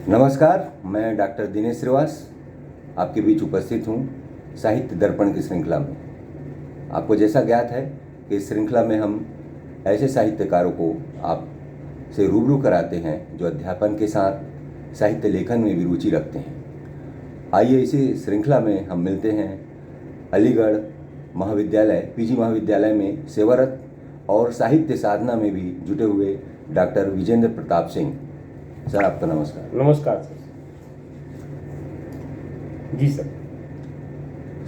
नमस्कार, मैं डॉक्टर दिनेश श्रीवास आपके बीच उपस्थित हूँ साहित्य दर्पण की श्रृंखला में। आपको जैसा ज्ञात है कि इस श्रृंखला में हम ऐसे साहित्यकारों को आप से रूबरू कराते हैं जो अध्यापन के साथ साहित्य लेखन में भी रुचि रखते हैं। आइए इसी श्रृंखला में हम मिलते हैं अलीगढ़ महाविद्यालय पीजी महाविद्यालय में सेवारत और साहित्य साधना में भी जुटे हुए डॉक्टर विजेंद्र प्रताप सिंह। सर, आपका नमस्कार। नमस्कार सर। जी सर।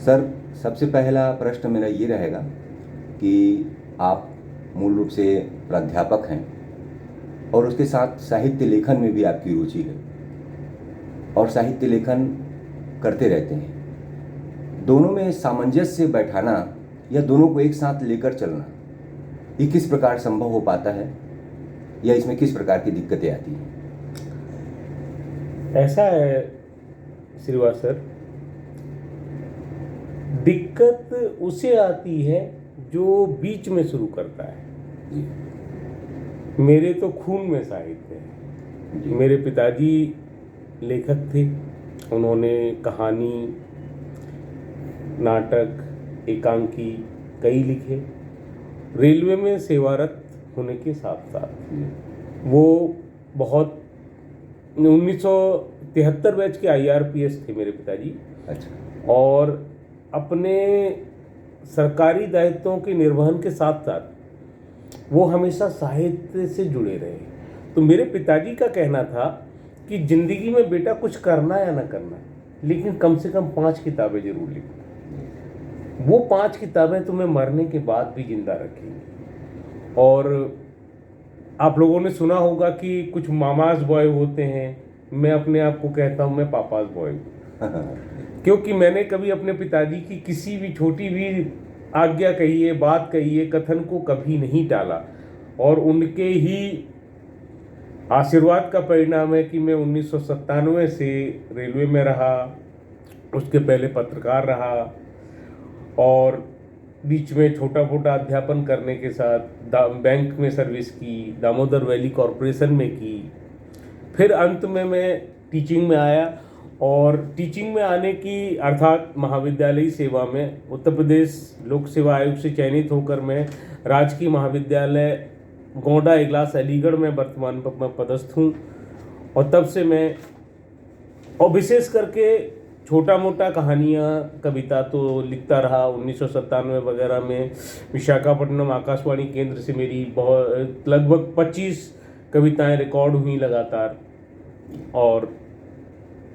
सर, सबसे पहला प्रश्न मेरा ये रहेगा कि आप मूल रूप से प्राध्यापक हैं और उसके साथ साहित्य लेखन में भी आपकी रुचि है और साहित्य लेखन करते रहते हैं। दोनों में सामंजस्य बैठाना या दोनों को एक साथ लेकर चलना, ये किस प्रकार संभव हो पाता है या इसमें किस प्रकार की दिक्कतें आती हैं? ऐसा है श्रीवास सर, दिक्कत उसे आती है जो बीच में शुरू करता है। मेरे तो खून में साहित्य है। मेरे पिताजी लेखक थे। उन्होंने कहानी, नाटक, एकांकी कई लिखे। रेलवे में सेवारत होने के साथ साथ वो बहुत 1973 बैच के IRPS थे मेरे पिताजी। अच्छा। और अपने सरकारी दायित्वों के निर्वहन के साथ साथ वो हमेशा साहित्य से जुड़े रहे। तो मेरे पिताजी का कहना था कि जिंदगी में बेटा कुछ करना या ना करना, लेकिन कम से कम 5 किताबें जरूर लिखना। वो 5 किताबें तुम्हें मरने के बाद भी जिंदा रखेंगी। और आप लोगों ने सुना होगा कि कुछ मामाज बॉय होते हैं। मैं अपने आप को कहता हूँ मैं पापाज बॉय हूँ। क्योंकि मैंने कभी अपने पिताजी की किसी भी छोटी भी आज्ञा कहिए, बात कहिए, कथन को कभी नहीं टाला। और उनके ही आशीर्वाद का परिणाम है कि मैं 1997 से रेलवे में रहा, उसके पहले पत्रकार रहा और बीच में छोटा मोटा अध्यापन करने के साथ बैंक में सर्विस की, दामोदर वैली कॉरपोरेशन में की। फिर अंत में मैं टीचिंग में आया और टीचिंग में आने की अर्थात महाविद्यालयी सेवा में उत्तर प्रदेश लोक सेवा आयोग से चयनित होकर मैं राजकीय महाविद्यालय गोंडा इगलास अलीगढ़ में वर्तमान में पदस्थ हूँ। और तब से मैं और विशेष करके छोटा मोटा कहानियाँ, कविता तो लिखता रहा। 1997 वगैरह में विशाखापट्टनम आकाशवाणी केंद्र से मेरी बहुत लगभग 25 कविताएं रिकॉर्ड हुई लगातार। और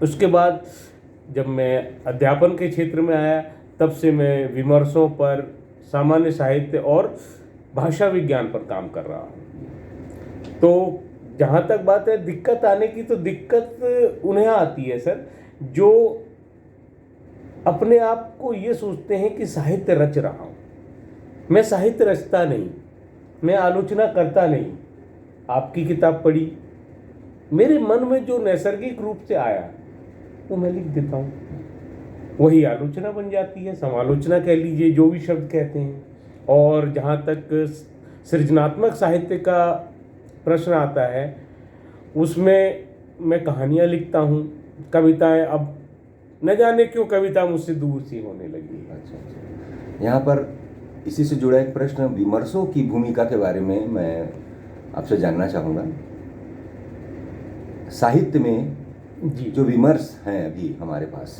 उसके बाद जब मैं अध्यापन के क्षेत्र में आया तब से मैं विमर्शों पर, सामान्य साहित्य और भाषा विज्ञान पर काम कर रहा हूँ। तो जहाँ तक बात है दिक्कत आने की, तो दिक्कत उन्हें आती है सर जो अपने आप को ये सोचते हैं कि साहित्य रच रहा हूँ। मैं साहित्य रचता नहीं, मैं आलोचना करता नहीं। आपकी किताब पढ़ी, मेरे मन में जो नैसर्गिक रूप से आया वो मैं लिख देता हूँ। वही आलोचना बन जाती है, समालोचना कह लीजिए, जो भी शब्द कहते हैं। और जहाँ तक सृजनात्मक साहित्य का प्रश्न आता है, उसमें मैं कहानियाँ लिखता हूँ, कविताएं। अब न जाने क्यों कविता मुझसे दूर सी होने लगी। अच्छा। यहाँ पर इसी से जुड़ा एक प्रश्न, विमर्शों की भूमिका के बारे में मैं आपसे जानना चाहूँगा। साहित्य में जी, जो विमर्श हैं अभी हमारे पास,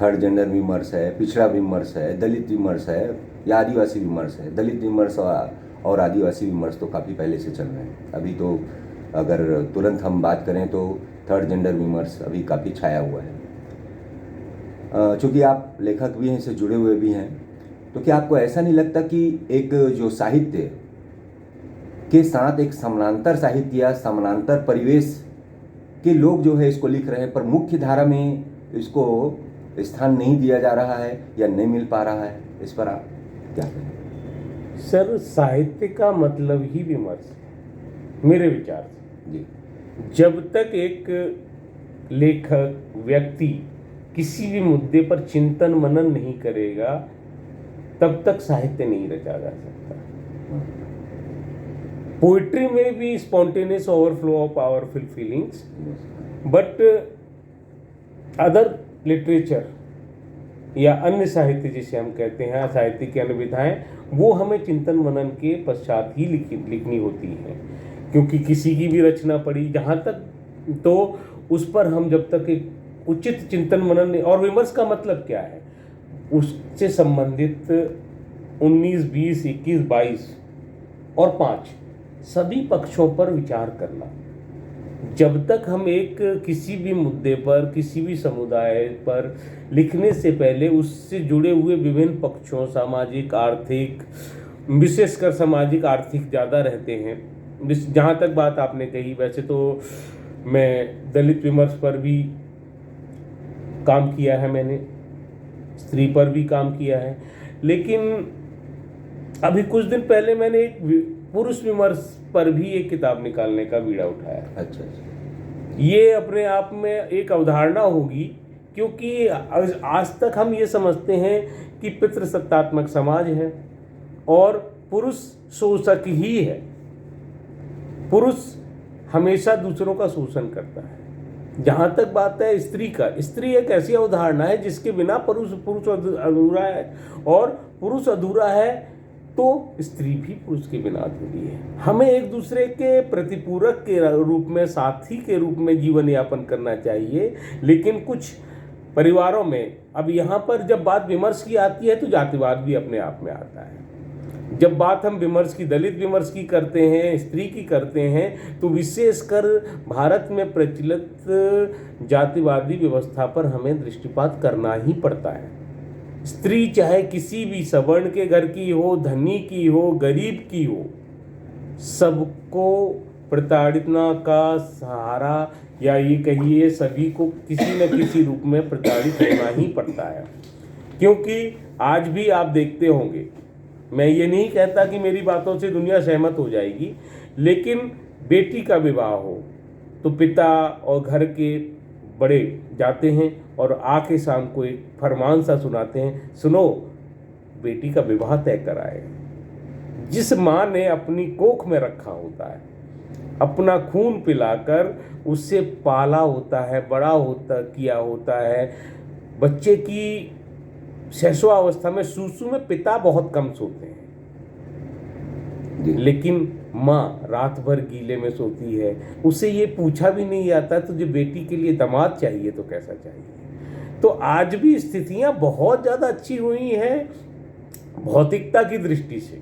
थर्ड जेंडर विमर्श है, पिछड़ा विमर्श है, दलित विमर्श है या आदिवासी विमर्श है। दलित विमर्श और आदिवासी विमर्श तो काफ़ी पहले से चल रहे हैं। अभी तो अगर तुरंत हम बात करें तो थर्ड जेंडर विमर्श अभी काफ़ी छाया हुआ है। चूँकि आप लेखक भी हैं, इससे जुड़े हुए भी हैं, तो क्या आपको ऐसा नहीं लगता कि एक जो साहित्य के साथ एक समानांतर साहित्य या समानांतर परिवेश के लोग जो है इसको लिख रहे हैं, पर मुख्य धारा में इसको स्थान नहीं दिया जा रहा है या नहीं मिल पा रहा है? इस पर आप क्या कहें? सर, साहित्य का मतलब ही विमर्श है मेरे विचार से। जी। जब तक एक लेखक, व्यक्ति किसी भी मुद्दे पर चिंतन मनन नहीं करेगा तब तक साहित्य नहीं रचा जा सकता। पोइट्री में भी spontaneous overflow of powerful feelings, but other literature या अन्य साहित्य जिसे हम कहते हैं, साहित्य की अन्य विधाएं, वो हमें चिंतन मनन के पश्चात ही लिखनी होती हैं, क्योंकि किसी की भी रचना पढ़ी जहाँ तक, तो उस पर हम जब तक एक उचित चिंतन मनन, और विमर्श का मतलब क्या है, उससे संबंधित 19, 20, 21, 22 और 5 सभी पक्षों पर विचार करना। जब तक हम एक किसी भी मुद्दे पर, किसी भी समुदाय पर लिखने से पहले उससे जुड़े हुए विभिन्न पक्षों, सामाजिक, आर्थिक, विशेषकर सामाजिक आर्थिक ज़्यादा रहते हैं। जहाँ तक बात आपने कही, वैसे तो मैं दलित विमर्श पर भी काम किया है, मैंने स्त्री पर भी काम किया है, लेकिन अभी कुछ दिन पहले मैंने एक पुरुष विमर्श पर भी एक किताब निकालने का बीड़ा उठाया। अच्छा। ये अपने आप में एक अवधारणा होगी, क्योंकि आज तक हम ये समझते हैं कि पितृसत्तात्मक समाज है और पुरुष शोषक ही है। पुरुष हमेशा दूसरों का शोषण करता है। जहाँ तक बात है स्त्री का, स्त्री एक ऐसी अवधारणा है जिसके बिना पुरुष अधूरा है, और पुरुष अधूरा है तो स्त्री भी पुरुष के बिना अधूरी है। हमें एक दूसरे के प्रतिपूरक के रूप में, साथी के रूप में जीवन यापन करना चाहिए। लेकिन कुछ परिवारों में, अब यहाँ पर जब बात विमर्श की आती है तो जातिवाद भी अपने आप में आता है। जब बात हम विमर्श की, दलित विमर्श की करते हैं, स्त्री की करते हैं, तो विशेषकर भारत में प्रचलित जातिवादी व्यवस्था पर हमें दृष्टिपात करना ही पड़ता है। स्त्री चाहे किसी भी सवर्ण के घर की हो, धनी की हो, गरीब की हो, सबको प्रताड़ना का सहारा, या ये कहिए सभी को किसी न किसी रूप में प्रताड़ित होना ही पड़ता है। क्योंकि आज भी आप देखते होंगे, मैं ये नहीं कहता कि मेरी बातों से दुनिया सहमत हो जाएगी, लेकिन बेटी का विवाह हो तो पिता और घर के बड़े जाते हैं और आके शाम को एक फरमान सा सुनाते हैं, सुनो बेटी का विवाह तय कराए। जिस माँ ने अपनी कोख में रखा होता है, अपना खून पिलाकर उससे पाला होता है, बड़ा किया होता है, बच्चे की शैशवावस्था में, सूसू में पिता बहुत कम सोते हैं, लेकिन माँ रात भर गीले में सोती है। उसे ये पूछा भी नहीं जाता तुझे बेटी के लिए दामाद चाहिए तो कैसा चाहिए। तो आज भी स्थितियाँ बहुत ज़्यादा अच्छी हुई हैं भौतिकता की दृष्टि से,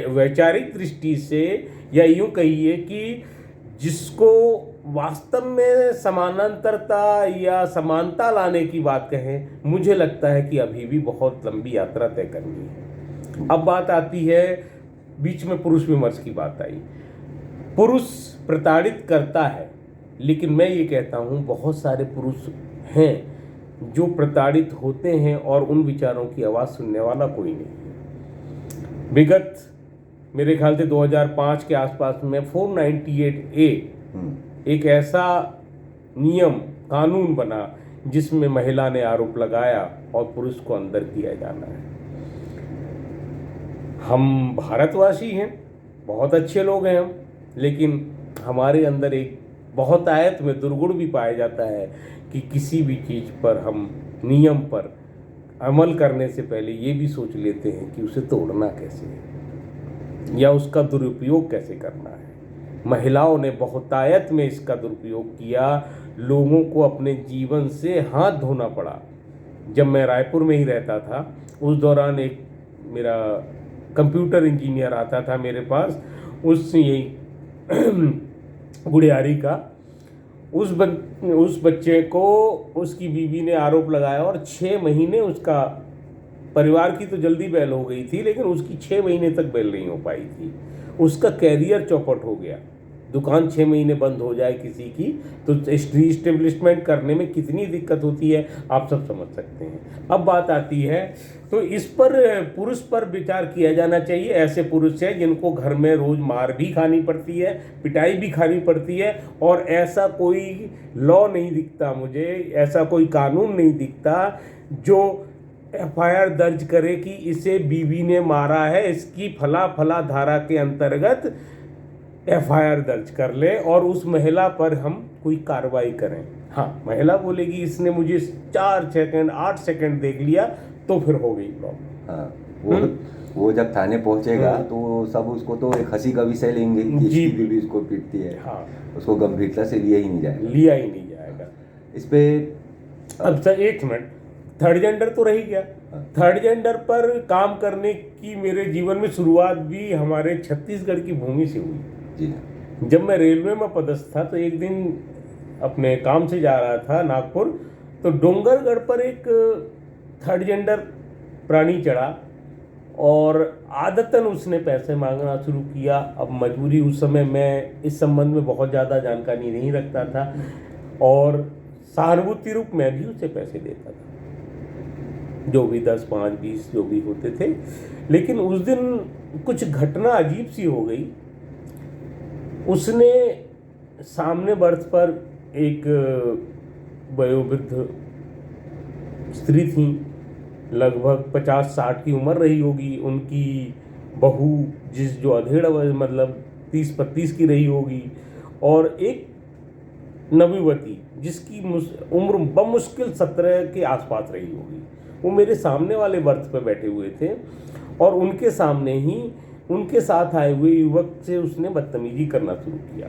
वैचारिक दृष्टि से, या यूँ कहिए कि जिसको वास्तव में समानांतरता या समानता लाने की बात कहें, मुझे लगता है कि अभी भी बहुत लंबी यात्रा तय करनी है। अब बात आती है, बीच में पुरुष विमर्श की बात आई। पुरुष प्रताड़ित करता है, लेकिन मैं ये कहता हूँ बहुत सारे पुरुष हैं जो प्रताड़ित होते हैं और उन विचारों की आवाज़ सुनने वाला कोई नहीं है। विगत मेरे ख्याल से 2005 के आसपास में 498A एक ऐसा नियम, कानून बना जिसमें महिला ने आरोप लगाया और पुरुष को अंदर किया जाना है। हम भारतवासी हैं, बहुत अच्छे लोग हैं हम, लेकिन हमारे अंदर एक बहुत आयत में दुर्गुण भी पाया जाता है कि किसी भी चीज़ पर हम नियम पर अमल करने से पहले ये भी सोच लेते हैं कि उसे तोड़ना कैसे है या उसका दुरुपयोग कैसे करना है। महिलाओं ने बहुतायत में इसका दुरुपयोग किया, लोगों को अपने जीवन से हाथ धोना पड़ा। जब मैं रायपुर में ही रहता था, उस दौरान एक मेरा कंप्यूटर इंजीनियर आता था मेरे पास, उससे यही गुड़ियारी का, उस बच्चे को उसकी बीवी ने आरोप लगाया और 6 महीने उसका, परिवार की तो जल्दी बैल हो गई थी लेकिन उसकी 6 महीने तक बैल नहीं हो पाई थी। उसका कैरियर चौपट हो गया। दुकान 6 महीने बंद हो जाए किसी की तो रीस्टेब्लिशमेंट करने में कितनी दिक्कत होती है आप सब समझ सकते हैं। अब बात आती है तो इस पर पुरुष पर विचार किया जाना चाहिए। ऐसे पुरुष हैं जिनको घर में रोज़ मार भी खानी पड़ती है, पिटाई भी खानी पड़ती है, और ऐसा कोई लॉ नहीं दिखता मुझे, ऐसा कोई कानून नहीं दिखता जो एफआईआर दर्ज करे कि इसे बीवी ने मारा है, इसकी फला फला धारा के अंतर्गत एफआईआर दर्ज कर ले और उस महिला पर हम कोई कार्रवाई करें। हाँ, महिला बोलेगी इसने मुझे 4 सेकंड 8 सेकंड देख लिया तो फिर हो गई प्रॉब्लम। हाँ, वो जब थाने पहुंचेगा तो सब उसको तो एक हंसी का विषय लेंगे कि इसकी बीवी उसको पीटती है। हाँ, उसको गंभीरता से लिया ही नहीं जाएगा। इस पे अब सर एक मिनट, थर्ड जेंडर तो रही गया। थर्ड जेंडर पर काम करने की मेरे जीवन में शुरुआत भी हमारे छत्तीसगढ़ की भूमि से हुई। जी, जब मैं रेलवे में पदस्थ था तो एक दिन अपने काम से जा रहा था नागपुर, तो डोंगरगढ़ पर एक थर्ड जेंडर प्राणी चढ़ा और आदतन उसने पैसे मांगना शुरू किया। अब मजबूरी, उस समय मैं इस संबंध में बहुत ज़्यादा जानकारी नहीं रखता था और सहानुभूति रूप में भी उसे पैसे देता था, जो भी 10, 5, 20 जो भी होते थे। लेकिन उस दिन कुछ घटना अजीब सी हो गई। उसने सामने बर्थ पर एक वयोवृद्ध स्त्री थी, लगभग 50-60 की उम्र रही होगी। उनकी बहू जो अधेड़ मतलब 30-32 की रही होगी, और एक नवीवती जिसकी उम्र बमुश्किल 17 के आसपास रही होगी। वो मेरे सामने वाले बर्थ पर बैठे हुए थे और उनके सामने ही उनके साथ आए हुए युवक से उसने बदतमीजी करना शुरू किया।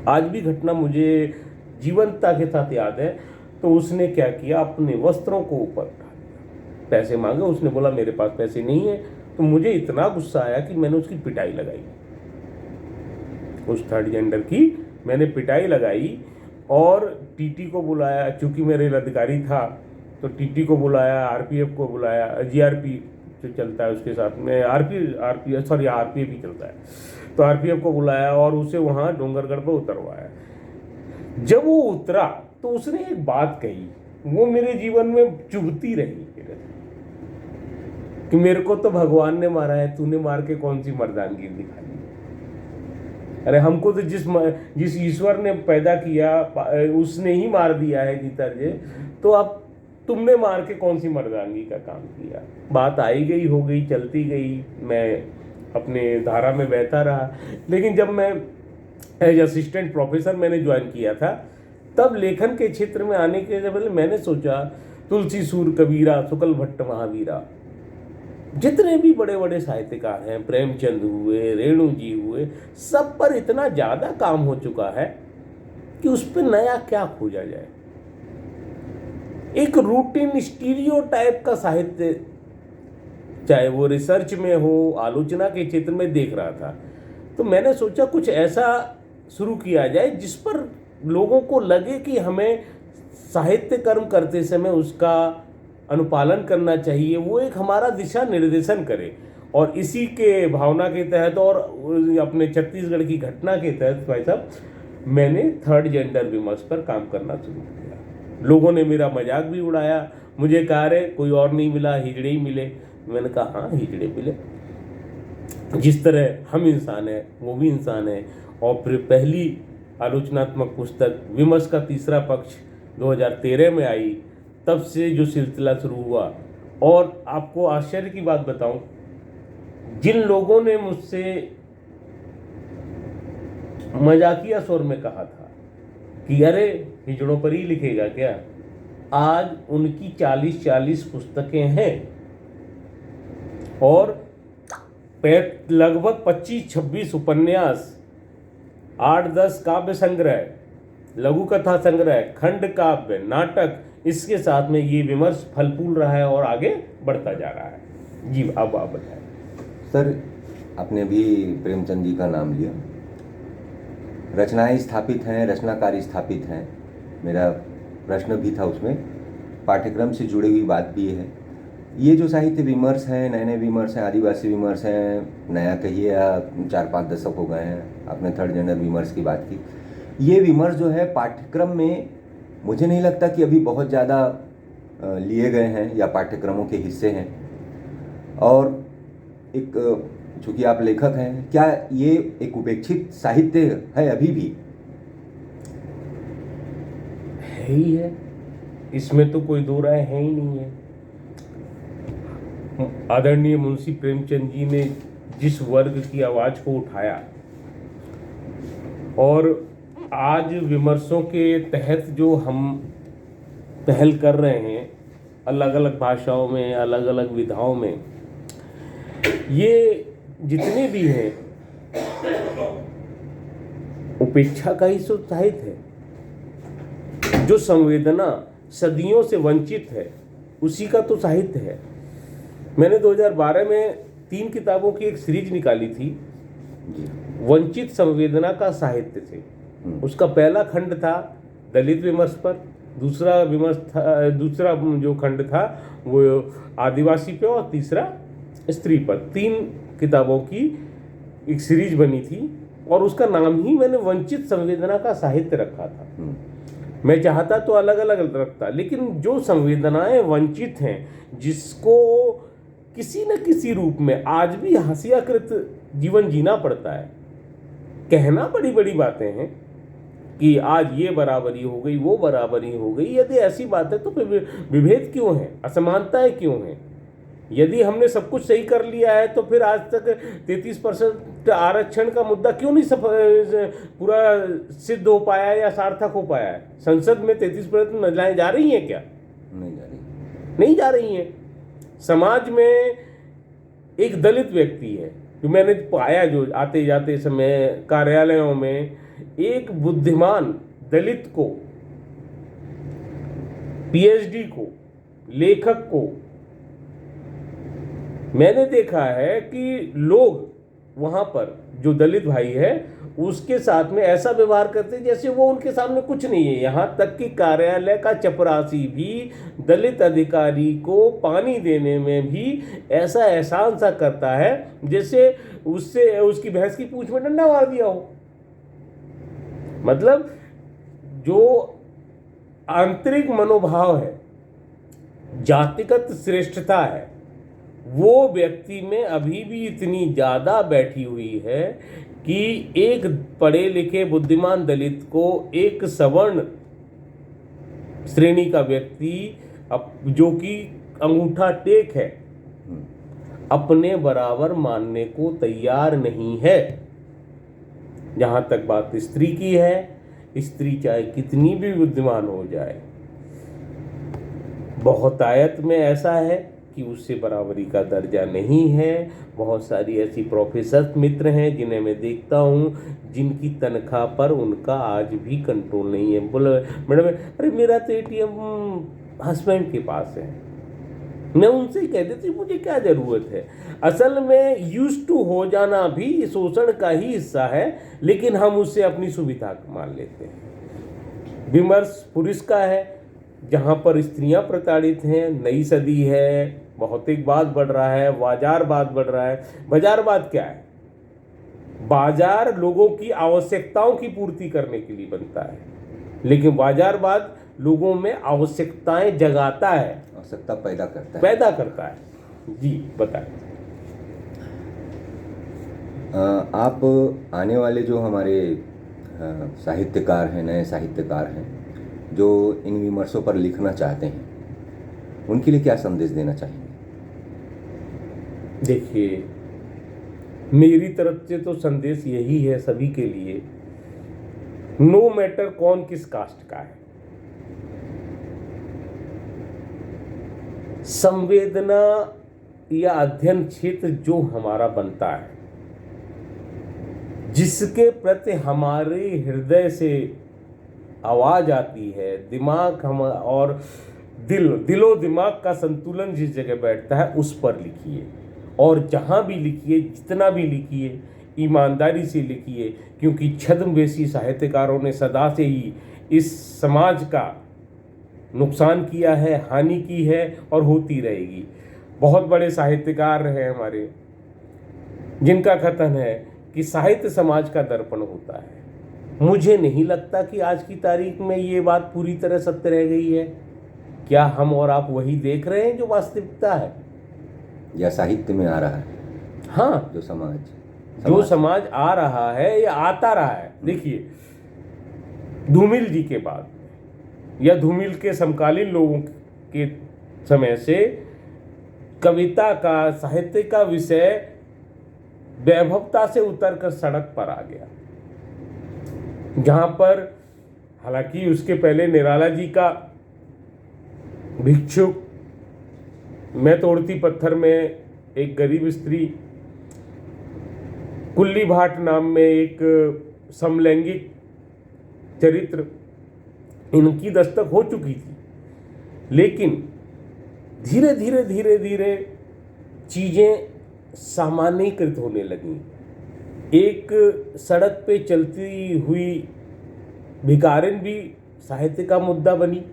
आज भी घटना मुझे जीवंतता के साथ याद है। तो उसने क्या किया, अपने वस्त्रों को ऊपर उठा लिया, पैसे मांगे। उसने बोला मेरे पास पैसे नहीं है। तो मुझे इतना गुस्सा आया कि मैंने उसकी पिटाई लगाई, उस थर्ड जेंडर की मैंने पिटाई लगाई और टीटी को बुलाया। चूंकि मैं रेल अधिकारी था तो टीटी को बुलाया, आरपीएफ को बुलाया, जीआरपी जो चलता है उसके साथ में आरपीएफ ही चलता है, तो आरपीएफ को बुलाया और उसे वहाँ डोंगरगढ़ पर उतरवाया। जब वो उतरा तो उसने एक बात कही, वो मेरे जीवन में चुभती रही कि मेरे को तो भगवान ने मारा है, तूने मार के कौन सी मर्दानगी दिखाई। अरे हमको तो जिस ईश्वर ने पैदा किया उसने ही मार दिया है जीतर्जे, तो अब तुमने मार के कौन सी मर्दानगी का काम किया। बात आई गई हो गई, चलती गई, मैं अपने धारा में बहता रहा। लेकिन जब मैं एज असिस्टेंट प्रोफेसर मैंने ज्वाइन किया था, तब लेखन के क्षेत्र में आने के पहले मैंने सोचा तुलसी सूर कबीरा शुक्ल भट्ट महावीरा, जितने भी बड़े बड़े साहित्यकार हैं, प्रेमचंद हुए, रेणु जी हुए, सब पर इतना ज़्यादा काम हो चुका है कि उस पर नया क्या खोजा जाए। एक रूटीन स्टीरियोटाइप का साहित्य, चाहे वो रिसर्च में हो, आलोचना के क्षेत्र में देख रहा था। तो मैंने सोचा कुछ ऐसा शुरू किया जाए जिस पर लोगों को लगे कि हमें साहित्य कर्म करते समय उसका अनुपालन करना चाहिए, वो एक हमारा दिशा निर्देशन करे। और इसी के भावना के तहत और अपने छत्तीसगढ़ की घटना के तहत भाई साहब मैंने थर्ड जेंडर विमर्श पर काम करना शुरू किया। लोगों ने मेरा मजाक भी उड़ाया, मुझे कहा रे कोई और नहीं मिला, हिजड़े ही मिले। मैंने कहा हाँ, हिजड़े मिले। जिस तरह हम इंसान हैं वो भी इंसान है। और फिर पहली आलोचनात्मक पुस्तक विमर्श का तीसरा पक्ष 2013 में आई, तब से जो सिलसिला शुरू हुआ। और आपको आश्चर्य की बात बताऊं, जिन लोगों ने मुझसे मजाकिया स्वर में कहा था कि अरे हिजड़ों पर ही लिखेगा क्या, आज उनकी 40 पुस्तकें हैं और लगभग 25-26 उपन्यास, 8-10 काव्य संग्रह, लघु कथा संग्रह, खंड काव्य, नाटक, इसके साथ में ये विमर्श फल फूल रहा है और आगे बढ़ता जा रहा है। जी अब आप बताएं। सर, आपने भी प्रेमचंद जी का नाम लिया। रचनाएं स्थापित हैं, रचनाकार स्थापित हैं। मेरा प्रश्न भी था उसमें, पाठ्यक्रम से जुड़ी हुई बात भी है। ये जो साहित्य विमर्श हैं, नए नए विमर्श हैं, आदिवासी विमर्श हैं, नया कहिए या 4-5 दशक हो गए हैं, आपने थर्ड जेंडर विमर्श की बात की। ये विमर्श जो है पाठ्यक्रम में मुझे नहीं लगता कि अभी बहुत ज़्यादा लिए गए हैं या पाठ्यक्रमों के हिस्से हैं। और एक चूँकि आप लेखक हैं, क्या ये एक उपेक्षित साहित्य है अभी भी? है ही है, इसमें तो कोई दो राय है ही नहीं है। आदरणीय मुंशी प्रेमचंद जी ने जिस वर्ग की आवाज़ को उठाया और आज विमर्शों के तहत जो हम पहल कर रहे हैं अलग अलग भाषाओं में, अलग अलग विधाओं में, ये जितने भी हैं उपेक्षा का ही तो साहित्य है। जो संवेदना सदियों से वंचित है उसी का तो साहित्य है। मैंने 2012 में 3 किताबों की एक सीरीज निकाली थी, वंचित संवेदना का साहित्य से। उसका पहला खंड था दलित विमर्श पर, दूसरा जो खंड था वो आदिवासी पे और तीसरा स्त्री पर। 3 किताबों की एक सीरीज बनी थी और उसका नाम ही मैंने वंचित संवेदना का साहित्य रखा था। मैं चाहता तो अलग अलग रखता, लेकिन जो संवेदनाएं वंचित हैं, जिसको किसी न किसी रूप में आज भी हास्याकृत जीवन जीना पड़ता है। कहना बड़ी बड़ी बातें हैं कि आज ये बराबरी हो गई, वो बराबरी हो गई। यदि ऐसी बात है तो फिर विभेद क्यों है, असमानताएं क्यों हैं? यदि हमने सब कुछ सही कर लिया है तो फिर आज तक 33% आरक्षण का मुद्दा क्यों नहीं पूरा सिद्ध हो पाया या सार्थक हो पाया है? संसद में 33% महिलाएं जा रही हैं क्या? नहीं जा रही हैं। समाज में एक दलित व्यक्ति है जो मैंने पाया, जो आते जाते समय कार्यालयों में एक बुद्धिमान दलित को, पीएचडी को, लेखक को मैंने देखा है कि लोग वहाँ पर जो दलित भाई है उसके साथ में ऐसा व्यवहार करते हैं जैसे वो उनके सामने कुछ नहीं है। यहाँ तक कि कार्यालय का चपरासी भी दलित अधिकारी को पानी देने में भी ऐसा एहसान सा करता है जैसे उससे उसकी भैंस की पूंछ में डंडा मार दिया हो। मतलब जो आंतरिक मनोभाव है, जातिगत श्रेष्ठता है, वो व्यक्ति में अभी भी इतनी ज़्यादा बैठी हुई है कि एक पढ़े लिखे बुद्धिमान दलित को एक सवर्ण श्रेणी का व्यक्ति जो कि अंगूठा टेक है, अपने बराबर मानने को तैयार नहीं है। जहाँ तक बात स्त्री की है, स्त्री चाहे कितनी भी बुद्धिमान हो जाए, बहुतायत में ऐसा है कि उससे बराबरी का दर्जा नहीं है। बहुत सारी ऐसी प्रोफेसर मित्र हैं जिन्हें मैं देखता हूँ जिनकी तनख्वाह पर उनका आज भी कंट्रोल नहीं है। बोले मैडम, अरे मेरा तो एटीएम हस्बैंड के पास है। मैं उनसे ही कह देती, मुझे क्या ज़रूरत है। असल में यूज्ड टू हो जाना भी शोषण का ही हिस्सा है, लेकिन हम उससे अपनी सुविधा मान लेते हैं। विमर्श पुरुष का है, जहाँ पर स्त्रियां प्रताड़ित हैं। नई सदी है, भौतिकवाद बढ़ रहा है, बाजारवाद बढ़ रहा है। बाजारवाद क्या है? बाजार लोगों की आवश्यकताओं की पूर्ति करने के लिए बनता है, लेकिन बाजारवाद लोगों में आवश्यकताएं जगाता है, आवश्यकता पैदा करता है। जी बताएं। आप आने वाले जो हमारे साहित्यकार हैं, नए साहित्यकार हैं, जो इन विमर्शों पर लिखना चाहते हैं, उनके लिए क्या संदेश देना चाहेंगे? देखिए, मेरी तरफ से तो संदेश यही है सभी के लिए, नो मैटर कौन किस कास्ट का है, संवेदना या अध्ययन क्षेत्र जो हमारा बनता है, जिसके प्रति हमारे हृदय से आवाज आती है, दिमाग हम और दिलो दिमाग का संतुलन जिस जगह बैठता है, उस पर लिखिए। और जहाँ भी लिखिए, जितना भी लिखिए, ईमानदारी से लिखिए, क्योंकि छद्मवेशी साहित्यकारों ने सदा से ही इस समाज का नुकसान किया है, हानि की है और होती रहेगी। बहुत बड़े साहित्यकार हैं हमारे, जिनका कथन है कि साहित्य समाज का दर्पण होता है। मुझे नहीं लगता कि आज की तारीख में ये बात पूरी तरह सत्य रह गई है। क्या हम और आप वही देख रहे हैं जो वास्तविकता है, या साहित्य में आ रहा है? हाँ, जो समाज आ रहा है या आता रहा है। देखिए, धूमिल जी के बाद या धूमिल के समकालीन लोगों के समय से कविता का, साहित्य का विषय वैभवता से उतरकर सड़क पर आ गया, जहाँ पर हालांकि उसके पहले निराला जी का भिक्षुक, मैं तोड़ती पत्थर में एक गरीब स्त्री, कुल्ली भाट नाम में एक समलैंगिक चरित्र, इनकी दस्तक हो चुकी थी। लेकिन धीरे धीरे धीरे धीरे चीज़ें सामान्यीकृत होने लगीं। एक सड़क पे चलती हुई भिखारिन भी साहित्य का मुद्दा बनी।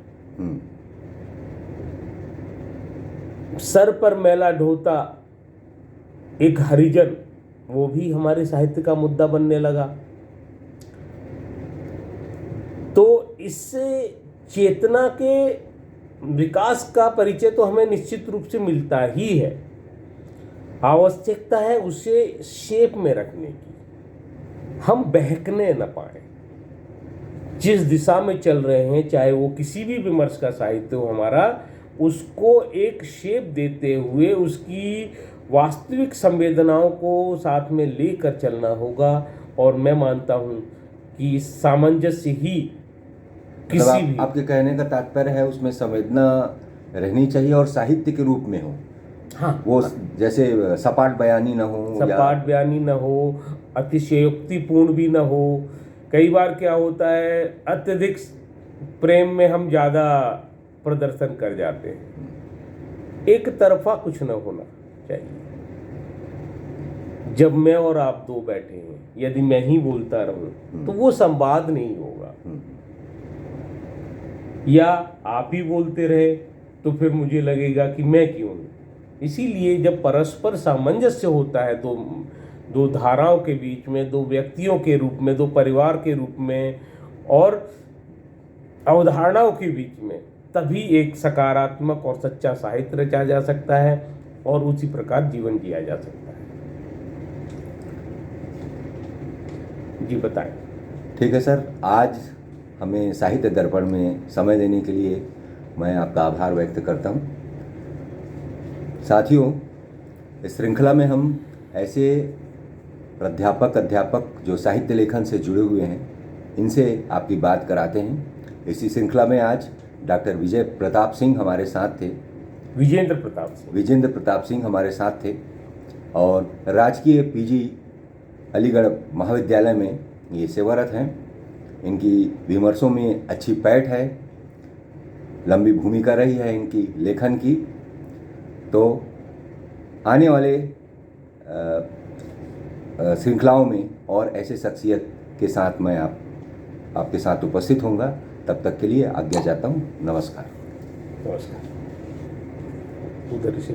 सर पर मैला ढोता एक हरिजन, वो भी हमारे साहित्य का मुद्दा बनने लगा। तो इससे चेतना के विकास का परिचय तो हमें निश्चित रूप से मिलता ही है। आवश्यकता है उसे शेप में रखने की, हम बहकने न पाए। जिस दिशा में चल रहे हैं, चाहे वो किसी भी विमर्श का साहित्य हो हमारा, उसको एक शेप देते हुए उसकी वास्तविक संवेदनाओं को साथ में लेकर चलना होगा। और मैं मानता हूँ कि सामंजस्य ही किसी भी, आपके कहने का तात्पर्य है उसमें संवेदना रहनी चाहिए और साहित्य के रूप में हो। हाँ, वो जैसे सपाट बयानी न हो, सपाट बयानी न हो, अतिशयोक्तिपूर्ण भी न हो। कई बार क्या होता है, अत्यधिक प्रेम में हम ज़्यादा प्रदर्शन कर जाते हैं। एक तरफा कुछ न होना चाहिए। जब मैं और आप दो बैठे हैं, यदि मैं ही बोलता रहूं तो वो संवाद नहीं होगा, या आप ही बोलते रहे तो फिर मुझे लगेगा कि मैं क्यों नहीं। इसीलिए जब परस्पर सामंजस्य होता है दो धाराओं के बीच में, दो व्यक्तियों के रूप में, दो परिवार के रूप में और अवधारणाओं के बीच में, तभी एक सकारात्मक और सच्चा साहित्य रचा जा सकता है और उसी प्रकार जीवन जिया जा सकता है। जी बताएं। ठीक है सर, आज हमें साहित्य दर्पण में समय देने के लिए मैं आपका आभार व्यक्त करता हूँ। साथियों, इस श्रृंखला में हम ऐसे अध्यापक जो साहित्य लेखन से जुड़े हुए हैं, इनसे आपकी बात कराते हैं। इसी श्रृंखला में आज डॉक्टर विजय प्रताप सिंह हमारे साथ थे। विजेंद्र प्रताप सिंह हमारे साथ थे और राजकीय पीजी अलीगढ़ महाविद्यालय में ये सेवारत हैं। इनकी विमर्शों में अच्छी पैठ है, लंबी भूमिका रही है इनकी लेखन की। तो आने वाले श्रृंखलाओं में और ऐसे शख्सियत के साथ मैं आपके साथ उपस्थित होऊंगा। तब तक के लिए आज्ञा चाहता हूँ। नमस्कार। उधर से